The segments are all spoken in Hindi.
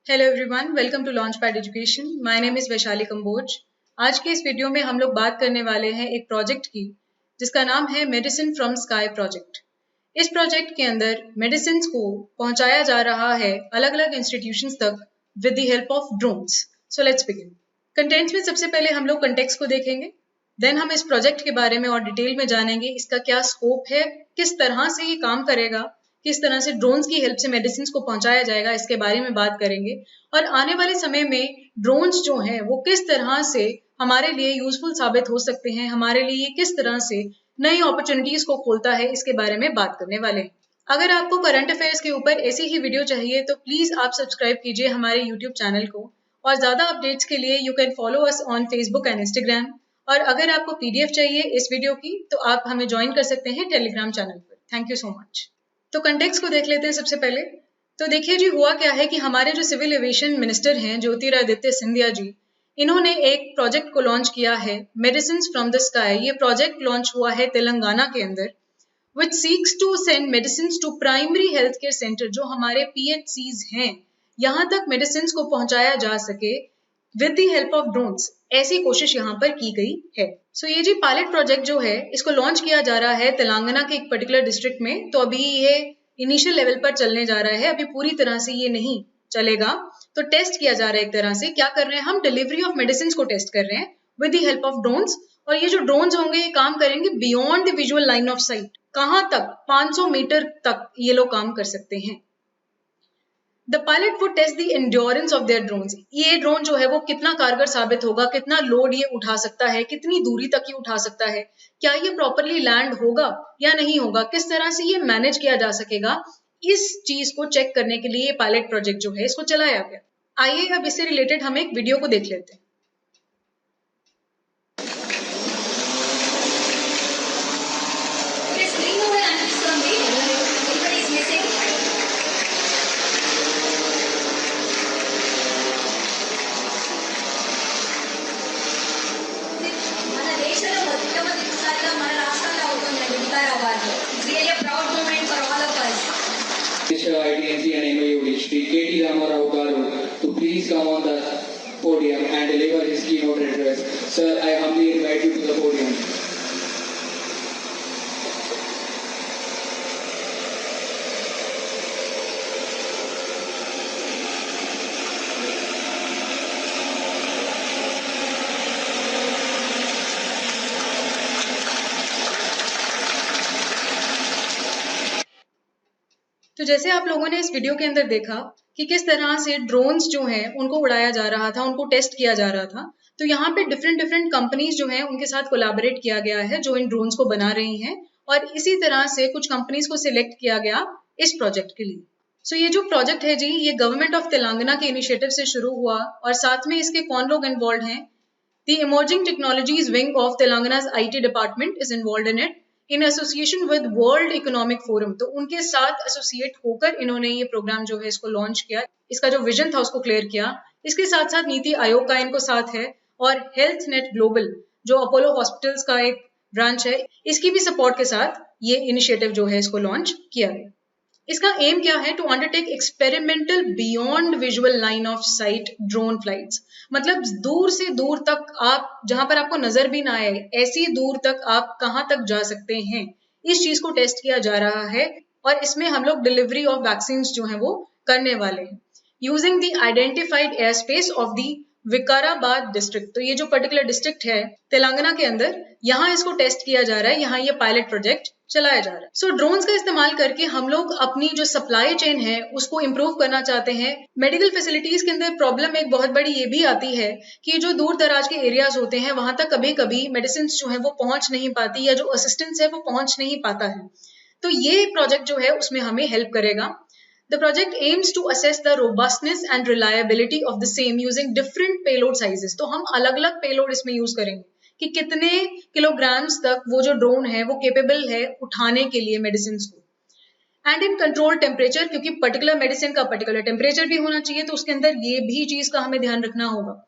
Hello everyone, welcome to Launchpad education. My name is Vaishali Kamboj. आज के इस वीडियो में हम लोग बात करने वाले हैं एक प्रोजेक्ट की जिसका नाम है मेडिसिन फ्रॉम स्काई प्रोजेक्ट। इस प्रोजेक्ट के अंदर मेडिसिन को पहुंचाया जा रहा है अलग अलग इंस्टीट्यूशंस तक with the help of drones. So let's begin. Contents में सबसे पहले हम लोग कंटेक्स्ट को देखेंगे, देन हम इस प्रोजेक्ट के बारे में और डिटेल में जानेंगे, इसका क्या स्कोप है, किस तरह से ये काम करेगा, किस तरह से ड्रोन्स की हेल्प से मेडिसिन को पहुंचाया जाएगा, इसके बारे में बात करेंगे। और आने वाले समय में ड्रोन्स जो हैं वो किस तरह से हमारे लिए यूजफुल साबित हो सकते हैं, हमारे लिए किस तरह से नई अपॉर्चुनिटीज को खोलता है, इसके बारे में बात करने वाले हैं। अगर आपको करंट अफेयर्स के ऊपर ऐसी ही वीडियो चाहिए तो प्लीज आप सब्सक्राइब कीजिए हमारे यूट्यूब चैनल को, और ज्यादा अपडेट्स के लिए you can follow us on Facebook and Instagram. और अगर आपको पीडीएफ चाहिए इस वीडियो की तो आप हमें ज्वाइन कर सकते हैं टेलीग्राम चैनल पर। Thank you so much. तो कंटेक्स्ट को देख लेते हैं सबसे पहले। तो देखिए जी, हुआ क्या है कि हमारे जो सिविल एविएशन मिनिस्टर हैं ज्योतिरादित्य सिंधिया जी, इन्होंने एक प्रोजेक्ट को लॉन्च किया है, मेडिसिन फ्रॉम द स्काई। ये प्रोजेक्ट लॉन्च हुआ है तेलंगाना के अंदर, which seeks to send medicine to primary health care centre, जो हमारे PHCs हैं, यहाँ तक मेडिसिन को पहुंचाया जा सके with the help of drones. ऐसी कोशिश यहाँ पर की गई है। सो ये जी पायलट प्रोजेक्ट जो है इसको लॉन्च किया जा रहा है तेलंगाना के एक पर्टिकुलर डिस्ट्रिक्ट में। तो अभी ये इनिशियल लेवल पर चलने जा रहा है, अभी पूरी तरह से ये नहीं चलेगा। तो टेस्ट किया जा रहा है एक तरह से। क्या कर रहे हैं हम? डिलीवरी ऑफ मेडिसिन को टेस्ट कर रहे हैं with the help of drones. और ये जो ड्रोन्स होंगे ये काम करेंगे beyond the visual line of site. कहाँ तक? 500 मीटर तक ये लोग काम कर सकते हैं। The pilot would test the endurance of their drones. ये ड्रोन जो है वो कितना कारगर साबित होगा, कितना लोड ये उठा सकता है, कितनी दूरी तक ये उठा सकता है, क्या ये प्रॉपरली लैंड होगा या नहीं होगा, किस तरह से ये मैनेज किया जा सकेगा। इस चीज को चेक करने के लिए ये पायलट प्रोजेक्ट जो है इसको चलाया गया। आइए अब इससे रिलेटेड हम एक वीडियो को देख लेते हैं। Mr. ITNC and MOU Shri K.T. Ramarao Garu to please come on the podium and deliver his keynote address. Sir, I humbly invite you to the podium. तो जैसे आप लोगों ने इस वीडियो के अंदर देखा कि किस तरह से ड्रोन्स जो हैं उनको उड़ाया जा रहा था, उनको टेस्ट किया जा रहा था। तो यहाँ पे डिफरेंट कंपनीज जो हैं उनके साथ कोलैबोरेट किया गया है जो इन ड्रोन्स को बना रही हैं, और इसी तरह से कुछ कंपनीज को सिलेक्ट किया गया इस प्रोजेक्ट के लिए। सो ये जो प्रोजेक्ट है जी, ये गवर्नमेंट ऑफ तेलंगाना के इनिशिएटिव से शुरू हुआ, और साथ में इसके कौन लोग इन्वॉल्व हैं? The emerging technologies wing of तेलंगाना's IT department is involve in it in association with World Economic Forum. तो उनके साथ एसोसिएट होकर इन्होंने ये प्रोग्राम जो है इसको लॉन्च किया, इसका जो विजन था उसको क्लियर किया। इसके साथ साथ नीति आयोग का इनको साथ है, और हेल्थ नेट ग्लोबल जो अपोलो हॉस्पिटल्स का एक ब्रांच है, इसकी भी सपोर्ट के साथ ये इनिशिएटिव जो है इसको लॉन्च किया गया। इसका एम क्या है? To undertake experimental beyond visual line of sight drone flights. मतलब दूर से दूर तक, आप जहां पर आपको नजर भी ना आए, ऐसी दूर तक आप कहां तक जा सकते हैं, इस चीज को टेस्ट किया जा रहा है। और इसमें हम लोग डिलीवरी ऑफ वैक्सीन जो है वो करने वाले हैं using the identified air space of the Vikarabad district. तो ये जो पर्टिकुलर डिस्ट्रिक्ट है तेलंगाना के अंदर, यहाँ इसको टेस्ट किया जा रहा है, यहाँ ये पायलट प्रोजेक्ट चलाया जा रहा है। सो ड्रोन्स का इस्तेमाल करके हम लोग अपनी जो सप्लाई चेन है उसको इम्प्रूव करना चाहते हैं। मेडिकल फैसिलिटीज के अंदर प्रॉब्लम एक बहुत बड़ी ये भी आती है कि जो दूर दराज के एरियाज होते हैं वहां तक कभी कभी मेडिसिन जो है वो पहुंच नहीं पाती, या जो असिस्टेंस है वो पहुंच नहीं पाता है। तो ये प्रोजेक्ट जो है उसमें हमें हेल्प करेगा। The project aims to assess the robustness and reliability of the same using different payload sizes. तो हम अलग-अलग पेलोड इसमें यूज करेंगे कि कितने किलोग्राम्स तक वो जो ड्रोन है वो केपेबल है उठाने के लिए मेडिसिन को। एंड इन कंट्रोल टेम्परेचर, क्योंकि पर्टिकुलर मेडिसिन का पर्टिकुलर टेम्परेचर भी होना चाहिए, तो उसके अंदर ये भी चीज का हमें ध्यान रखना होगा।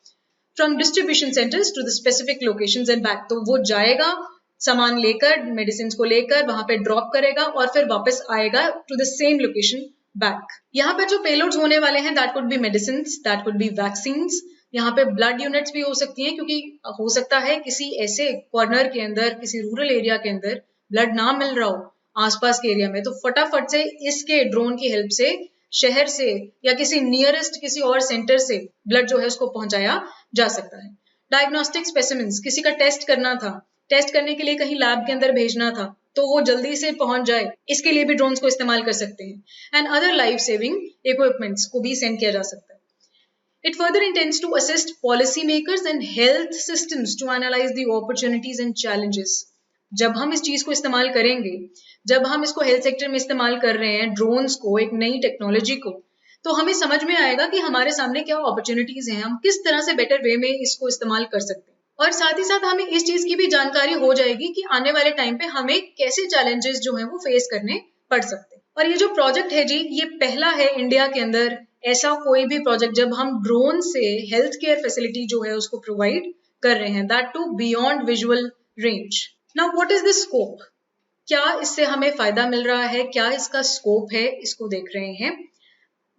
From distribution centres to the specific locations and back. तो वो जाएगा सामान लेकर, मेडिसिन को लेकर वहां पे ड्रॉप करेगा और फिर वापस आएगा to the same location back. यहाँ पर जो पेलोड्स होने वाले हैं that could be medicines, that could be vaccines. यहाँ पे ब्लड यूनिट्स भी हो सकती हैं क्योंकि हो सकता है किसी ऐसे कॉर्नर के अंदर, किसी रूरल एरिया के अंदर ब्लड ना मिल रहा हो आसपास के एरिया में, तो फटाफट से इसके ड्रोन की हेल्प से शहर से या किसी नियरेस्ट किसी और सेंटर से ब्लड जो है उसको पहुंचाया जा सकता है. डायग्नोस्टिक स्पेसिमेंस, किसी का टेस्ट करना था, टेस्ट करने के लिए कहीं लैब के अंदर भेजना था, तो वो जल्दी से पहुंच जाए, इसके लिए भी ड्रोन्स को इस्तेमाल कर सकते हैं. And other life saving equipments को भी सेंड किया जा सकता है. It further intends to assist policymakers and health systems to analyze the opportunities and challenges. जब हम इस चीज को इस्तेमाल करेंगे, जब हम इसको हेल्थ सेक्टर में इस्तेमाल कर रहे हैं, ड्रोन्स को, एक नई टेक्नोलॉजी को, तो हमें समझ में आएगा कि हमारे सामने क्या अपॉर्चुनिटीज हैं, हम किस तरह से बेटर वे में इसको इस्तेमाल कर सकते हैं. और साथ ही साथ हमें इस चीज की भी जानकारी हो जाएगी कि आने वाले टाइम पे हमें कैसे चैलेंजेस जो हैं वो फेस करने पड़ सकते हैं. और ये जो प्रोजेक्ट है जी, ये पहला है इंडिया के अंदर ऐसा कोई भी प्रोजेक्ट जब हम ड्रोन से हेल्थ केयर फैसिलिटी जो है उसको प्रोवाइड कर रहे हैं, that to beyond visual range. Now what is the scope? क्या इससे हमें फायदा मिल रहा है, क्या इसका स्कोप है, इसको देख रहे हैं.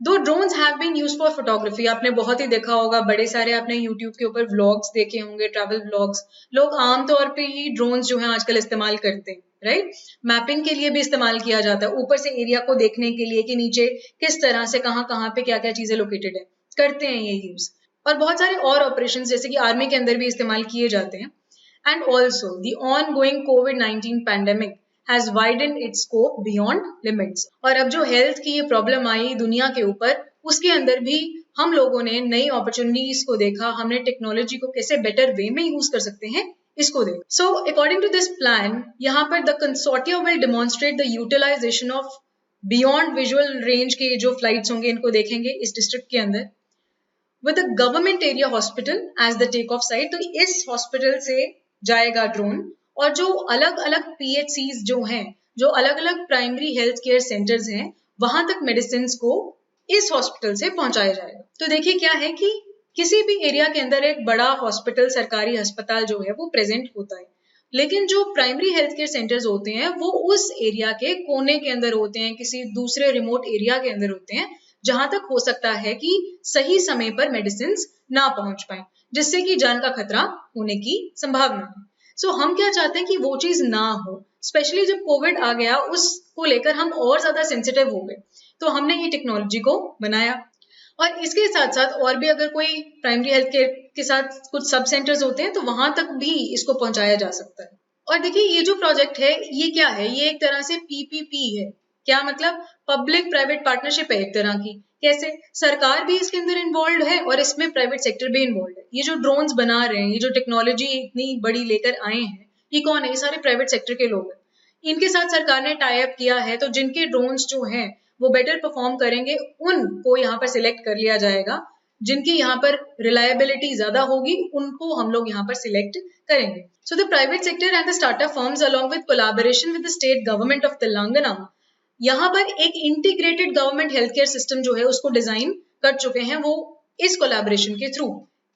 दो drones have been used for photography, आपने बहुत ही देखा होगा, बड़े सारे आपने यूट्यूब के ऊपर व्लॉग्स देखे होंगे, ट्रैवल व्लॉग्स. लोग आमतौर पे ही ड्रोन्स जो हैं आजकल इस्तेमाल करते हैं, राइट. मैपिंग के लिए भी इस्तेमाल किया जाता है, ऊपर से एरिया को देखने के लिए कि नीचे किस तरह से कहाँ पे क्या क्या चीजें लोकेटेड है, करते हैं ये यूज. और बहुत सारे और ऑपरेशंस जैसे कि आर्मी के अंदर भी इस्तेमाल किए जाते हैं. And also the ongoing covid pandemic has widened its scope beyond limits. और अब जो हेल्थ की ये प्रॉब्लम आई दुनिया के ऊपर, उसके अंदर भी हम लोगों ने नई अपॉर्चुनिटीज को देखा, हमने टेक्नोलॉजी को कैसे बेटर वे में यूज कर सकते हैं इसको देखा. So according to this plan, यहाँ पर the consortium will demonstrate the utilisation of beyond visual range के जो फ्लाइट्स होंगे, इनको देखेंगे इस डिस्ट्रिक्ट के अंदर with the government area hospital as the take off site. तो इस हॉस्पिटल से जाएगा ड्रोन और जो अलग अलग PHCs जो हैं, जो अलग अलग प्राइमरी हेल्थ केयर सेंटर्स हैं, वहां तक मेडिसिन को इस हॉस्पिटल से पहुंचाया जाएगा. तो देखिए क्या है कि किसी भी एरिया के अंदर एक बड़ा हॉस्पिटल, सरकारी अस्पताल जो है वो प्रेजेंट होता है, लेकिन जो प्राइमरी हेल्थ केयर सेंटर्स होते हैं वो उस एरिया के कोने के अंदर होते हैं, किसी दूसरे रिमोट एरिया के अंदर होते हैं, जहां तक हो सकता है कि सही समय पर मेडिसिन ना पहुंच पाए, जिससे कि जान का खतरा होने की संभावना है. सो हम क्या चाहते हैं कि वो चीज ना हो. स्पेशली जब कोविड आ गया, उसको लेकर हम और ज्यादा सेंसिटिव हो गए, तो हमने ये टेक्नोलॉजी को बनाया. और इसके साथ साथ और भी अगर कोई प्राइमरी हेल्थ केयर के साथ कुछ सब सेंटर्स होते हैं तो वहां तक भी इसको पहुंचाया जा सकता है. और देखिए ये जो प्रोजेक्ट है ये क्या है, ये एक तरह से PPP है. क्या मतलब? पब्लिक प्राइवेट पार्टनरशिप है एक तरह की. कैसे? सरकार भी इसके अंदर इन्वॉल्व है और इसमें प्राइवेट सेक्टर भी इन्वॉल्व है. ये जो ड्रोन्स बना रहे हैं, ये जो टेक्नोलॉजी इतनी बड़ी लेकर आए हैं, ये कौन है? ये सारे प्राइवेट सेक्टर के लोग हैं. इनके साथ सरकार ने टाई अप किया है, तो जिनके ड्रोन्स जो हैं वो बेटर परफॉर्म करेंगे, उनको यहाँ पर सिलेक्ट कर लिया जाएगा. जिनकी यहाँ पर रिलायबिलिटी ज्यादा होगी उनको हम लोग यहाँ पर सिलेक्ट करेंगे. So the private sector and the startup firms along with collaboration with the state government of Telangana यहाँ पर एक integrated government health care system जो है उसको डिजाइन कर चुके हैं, वो इस कोलैबोरेशन के थ्रू.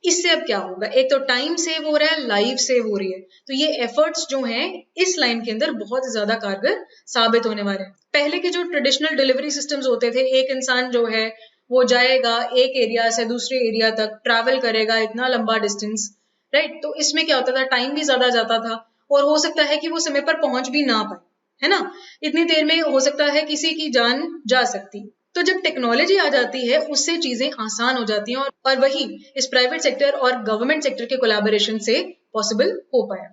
इससे अब क्या होगा? एक तो टाइम सेव हो रहा है, लाइफ सेव हो रही है. तो ये एफर्ट्स जो हैं इस लाइन के अंदर बहुत ज्यादा कारगर साबित होने वाले हैं. पहले के जो ट्रेडिशनल डिलीवरी सिस्टम्स होते थे, एक इंसान जो है वो जाएगा एक एरिया से दूसरे एरिया तक, ट्रैवल करेगा इतना लंबा डिस्टेंस, राइट. तो इसमें क्या होता था? टाइम भी ज्यादा जाता था और हो सकता है कि वो समय पर पहुंच भी ना पाए, है ना. इतनी देर में हो सकता है किसी की जान जा सकती. तो जब टेक्नोलॉजी आ जाती है उससे चीजें आसान हो जाती हैं और वही इस प्राइवेट सेक्टर और गवर्नमेंट सेक्टर के कोलैबोरेशन से पॉसिबल हो पाया.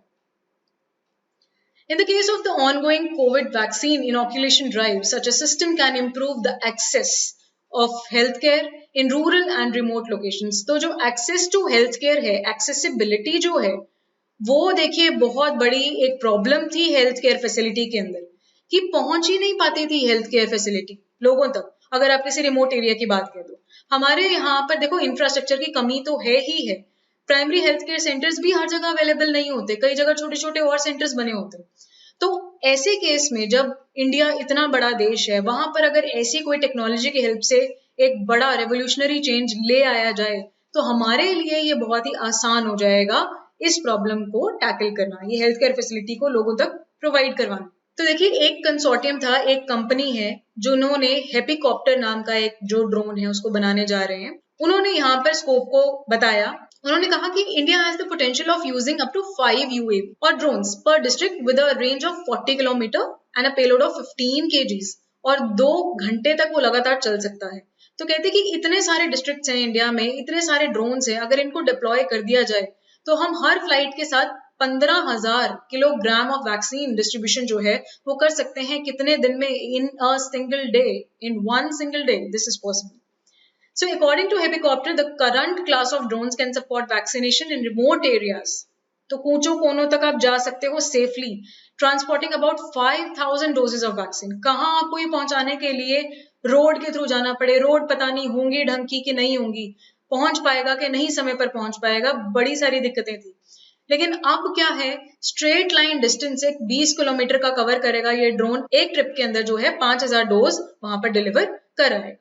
In the case of the ongoing COVID vaccine inoculation drive, such a system can improve the access of healthcare in rural and remote locations. तो जो access to healthcare है, accessibility जो है, वो देखिए बहुत बड़ी एक प्रॉब्लम थी हेल्थ केयर फैसिलिटी के अंदर, कि पहुंच ही नहीं पाती थी हेल्थ केयर फैसिलिटी लोगों तक. अगर आप किसी रिमोट एरिया की बात करें तो हमारे यहाँ पर देखो इंफ्रास्ट्रक्चर की कमी तो है ही है. प्राइमरी हेल्थ केयर सेंटर्स भी हर जगह अवेलेबल नहीं होते, कई जगह छोटे छोटे और सेंटर्स बने होते हैं. तो ऐसे केस में जब इंडिया इतना बड़ा देश है, वहां पर अगर ऐसी कोई टेक्नोलॉजी की हेल्प से एक बड़ा रेवोल्यूशनरी चेंज ले आया जाए तो हमारे लिए ये बहुत ही आसान हो जाएगा इस प्रॉब्लम को टैकल करना, ये हेल्थ केयर फैसिलिटी को लोगों तक प्रोवाइड करवाना. तो देखिए, एक कंसोर्टियम था, एक कंपनी है जिन्होंने हेपिकॉप्टर नाम का एक जो ड्रोन है उसको बनाने जा रहे हैं। उन्होंने यहाँ पर स्कोप को बताया। उन्होंने कहा कि India has the potential of using up to 5 UAV और drones per district with a range of 40 kilometre and a payload of 15 kgs और 2 घंटे तक वो लगातार चल सकता है। तो कहते हैं कि इतने सारे डिस्ट्रिक्ट्स हैं इंडिया में, इतने सारे ड्रोन्स हैं, अगर इनको डिप्लॉय कर दिया जाए तो हम हर फ्लाइट के साथ 15,000 किलोग्राम ऑफ वैक्सीन डिस्ट्रीब्यूशन जो है वो कर सकते हैं कितने दिन में, in a single day, in one single day this is possible. So according to Hepicopter, the current class of drones can support vaccination in remote areas. तो ऊंचों कोनों तक आप जा सकते हो safely, transporting about 5,000 doses of vaccine. कहाँ आपको ये पहुंचाने के लिए रोड के थ्रू जाना पड़े, रोड पता नहीं होंगी ढंग की कि नहीं होंगी, पहुंच पाएगा कि नहीं समय पर पहुंच पाएगा, बड़ी सारी दिक्कतें थी. लेकिन अब क्या है, स्ट्रेट लाइन डिस्टेंस एक 20 किलोमीटर का कवर करेगा ये ड्रोन, एक ट्रिप के अंदर जो है 5,000 डोज वहां पर डिलीवर कराएगा.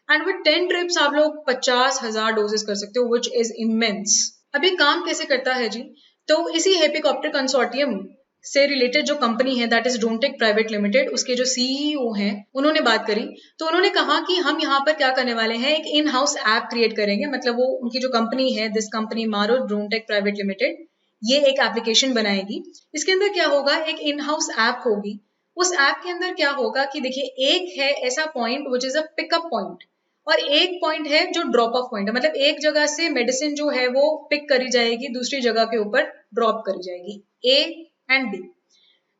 एंड विद 10 ट्रिप्स आप लोग 50,000 डोजेस कर सकते हो, विच इज इमेंस. अब ये काम कैसे करता है जी, तो इसी हेपिकॉप्टर कंसोर्टियम से रिलेटेड जो कंपनी है दैट इज ड्रोनटेक प्राइवेट लिमिटेड, उसके जो सीईओ हैं उन्होंने बात करी. तो उन्होंने कहा कि हम यहाँ पर क्या करने वाले हैं, एक इन हाउस ऐप क्रिएट करेंगे. मतलब वो उनकी जो कंपनी है, दिस कंपनी मारो ड्रोनटेक प्राइवेट लिमिटेड, ये एक एप्लीकेशन बनाएगी. इसके अंदर क्या होगा, एक इन हाउस ऐप होगी. उस ऐप के अंदर क्या होगा कि देखिए, एक है ऐसा point which is a pickup point और एक पॉइंट है जो ड्रॉप ऑफ पॉइंट है. मतलब एक जगह से मेडिसिन जो है वो पिक करी जाएगी, दूसरी जगह के ऊपर ड्रॉप करी जाएगी, ए एंड बी.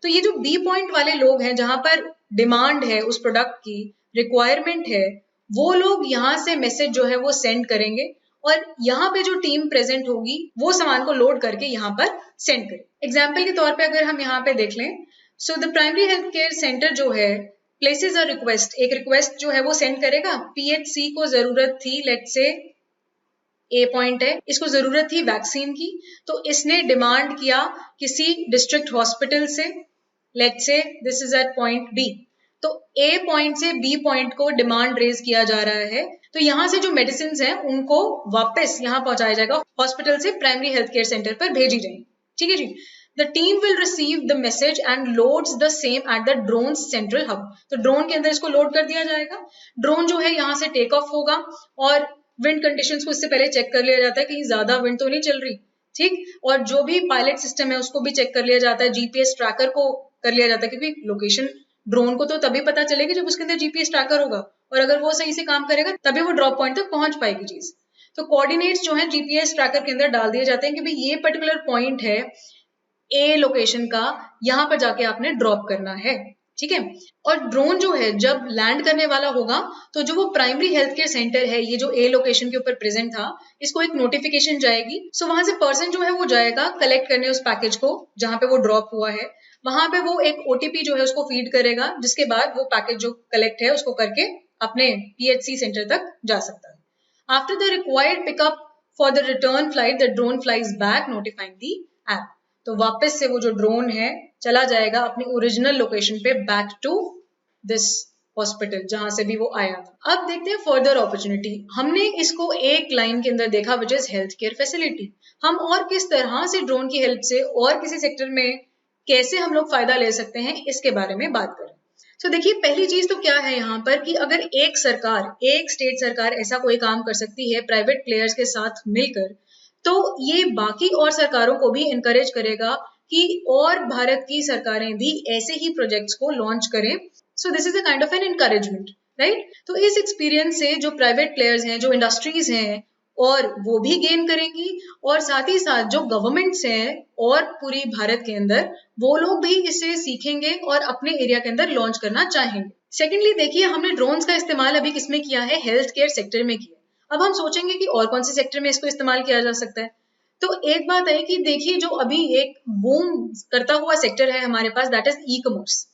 तो ये जो बी पॉइंट वाले लोग हैं, जहां पर डिमांड है उस प्रोडक्ट की, रिक्वायरमेंट है, वो लोग यहाँ से मैसेज जो है वो सेंड करेंगे और यहाँ पे जो टीम प्रेजेंट होगी वो सामान को लोड करके यहाँ पर सेंड करे. एग्जाम्पल के तौर पे अगर हम यहाँ पे देख लें, so the primary health care centre जो है प्लेसेस अ रिक्वेस्ट, एक रिक्वेस्ट जो है वो सेंड करेगा. पीएचसी को जरूरत थी, लेट्स से ए पॉइंट है, इसको जरूरत थी वैक्सीन की, तो इसने डिमांड किया किसी डिस्ट्रिक्ट हॉस्पिटल से, let's say this is at point B. तो ए पॉइंट से बी पॉइंट को डिमांड रेज किया जा रहा है. तो यहाँ से जो मेडिसिन हैं उनको वापस यहाँ पहुंचाया जाएगा, हॉस्पिटल से प्राइमरी हेल्थ केयर सेंटर पर भेजी जाएगी. ठीक है जी. The team will receive the message and loads the same at the drone's central hub. तो ड्रोन के अंदर इसको लोड कर दिया जाएगा. ड्रोन जो है यहाँ से टेक ऑफ होगा और विंड कंडीशंस को इससे पहले चेक कर लिया जाता है, कहीं ज्यादा विंड तो नहीं चल रही, ठीक. और जो भी पायलट सिस्टम है उसको भी चेक कर लिया जाता है, जीपीएस ट्रैकर को कर लिया जाता है, क्योंकि लोकेशन ड्रोन को तो तभी पता चलेगी जब उसके अंदर जीपीएस ट्रैकर होगा, और अगर वो सही से काम करेगा तभी वो ड्रॉप पॉइंट तक पहुंच पाएगी चीज. तो कोऑर्डिनेट्स जो है जीपीएस ट्रैकर के अंदर डाल दिए जाते हैं कि भाई ये पर्टिकुलर पॉइंट है ए लोकेशन का, यहां पर जाके आपने ड्रॉप करना है. ठीक है. और ड्रोन जो है जब लैंड करने वाला होगा तो जो वो प्राइमरी हेल्थ केयर सेंटर है, ये जो ए लोकेशन के ऊपर प्रेजेंट था, इसको एक नोटिफिकेशन जाएगी. सो वहां से पर्सन जो है वो जाएगा कलेक्ट करने उस पैकेज को जहां पे वो ड्रॉप हुआ है. वहां पे वो एक ओटीपी जो है उसको फीड करेगा, जिसके बाद वो पैकेज जो कलेक्ट है उसको करके अपने पीएचसी सेंटर तक जा सकता है. After the required pickup for the return flight, the drone flies back notifying the app. तो वापस से वो जो ड्रोन है चला जाएगा अपनी ओरिजिनल लोकेशन पे, बैक टू दिस हॉस्पिटल जहां से भी वो आया था. अब देखते हैं फर्दर अपॉर्चुनिटी. हमने इसको एक लाइन के अंदर देखा which is health care facility. हम और किस तरह से ड्रोन की हेल्प से और किसी सेक्टर में कैसे हम लोग फायदा ले सकते हैं, इसके बारे में बात करें. तो देखिए, पहली चीज तो क्या है यहाँ पर कि अगर एक सरकार, एक स्टेट सरकार ऐसा कोई काम कर सकती है प्राइवेट प्लेयर्स के साथ मिलकर, तो ये बाकी और सरकारों को भी इनकरेज करेगा कि और भारत की सरकारें भी ऐसे ही प्रोजेक्ट्स को लॉन्च करें. So this is a kind of an encouragement, right. तो इस एक्सपीरियंस से जो प्राइवेट प्लेयर्स हैं, जो इंडस्ट्रीज हैं, और वो भी गेन करेंगी, और साथ ही साथ जो गवर्नमेंट्स हैं और पूरी भारत के अंदर, वो लोग भी इससे सीखेंगे और अपने एरिया के अंदर लॉन्च करना चाहेंगे. सेकेंडली देखिए, हमने ड्रोन्स का इस्तेमाल अभी किसमें किया है, हेल्थ केयर सेक्टर में किया. अब हम सोचेंगे कि और कौन से सेक्टर में इसको इस्तेमाल किया जा सकता है. तो एक बात है कि देखिए, जो अभी एक बूम करता हुआ सेक्टर है हमारे पास, दैट इज ई कॉमर्स.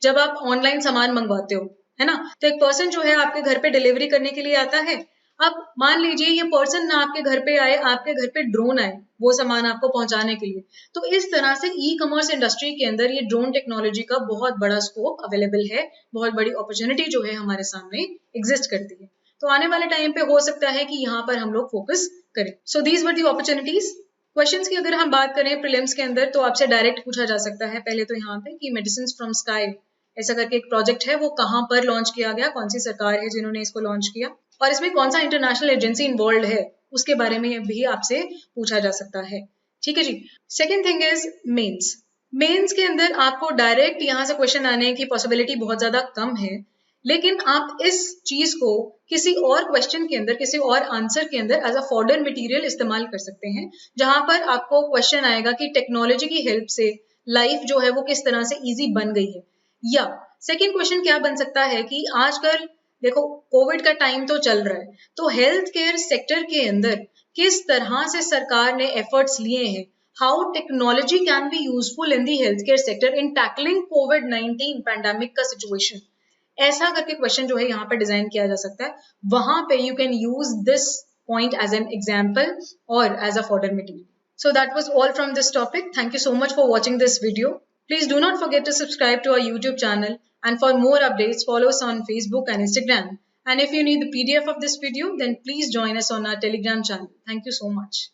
जब आप ऑनलाइन सामान मंगवाते हो, है ना, तो एक पर्सन जो है आपके घर पे डिलीवरी करने के लिए आता है. अब मान लीजिए ये पर्सन ना आपके घर पे आए, आपके घर पे ड्रोन आए वो सामान आपको पहुंचाने के लिए. तो इस तरह से ई कॉमर्स इंडस्ट्री के अंदर ये ड्रोन टेक्नोलॉजी का बहुत बड़ा स्कोप अवेलेबल है, बहुत बड़ी अपॉर्चुनिटी जो है हमारे सामने एग्जिस्ट करती है. तो आने वाले टाइम पे हो सकता है कि यहाँ पर हम लोग फोकस करें. So these were the opportunities questions की अगर हम बात करें प्रीलिम्स के अंदर तो आपसे डायरेक्ट पूछा जा सकता है पहले तो यहाँ पे कि मेडिसिन फ्रॉम स्काई ऐसा करके एक प्रोजेक्ट है, वो कहाँ पर लॉन्च किया गया, कौन सी सरकार है जिन्होंने इसको लॉन्च किया और इसमें कौन सा इंटरनेशनल एजेंसी इन्वॉल्व है, उसके बारे में भी आपसे पूछा जा सकता है। ठीक है जी। Second thing is mains. Mains के अंदर आपको डायरेक्ट यहाँ से क्वेश्चन आने की पॉसिबिलिटी बहुत ज्यादा कम है, लेकिन आप इस चीज को किसी और क्वेश्चन के अंदर, किसी और आंसर के अंदर एज अ फॉर्डर मटेरियल इस्तेमाल कर सकते हैं, जहां पर आपको क्वेश्चन आएगा कि टेक्नोलॉजी की हेल्प से लाइफ जो है वो किस तरह से इजी बन गई है। या सेकेंड क्वेश्चन क्या बन सकता है कि आजकल देखो कोविड का टाइम तो चल रहा है, तो हेल्थ केयर सेक्टर के अंदर किस तरह से सरकार ने एफर्ट्स लिए हैं, how technology can be useful in the health care sector in tackling covid pandemic का सिचुएशन, ऐसा करके क्वेश्चन जो है यहाँ पर डिजाइन किया जा सकता है। वहां पे you can use this point as an example और as a fodder material. So that was all from this topic. Thank you so much for watching this video. Please do not forget to subscribe to our YouTube channel, and for more updates follow us on Facebook and Instagram. And if you need the PDF of this video, then please join us on our Telegram channel. Thank you so much.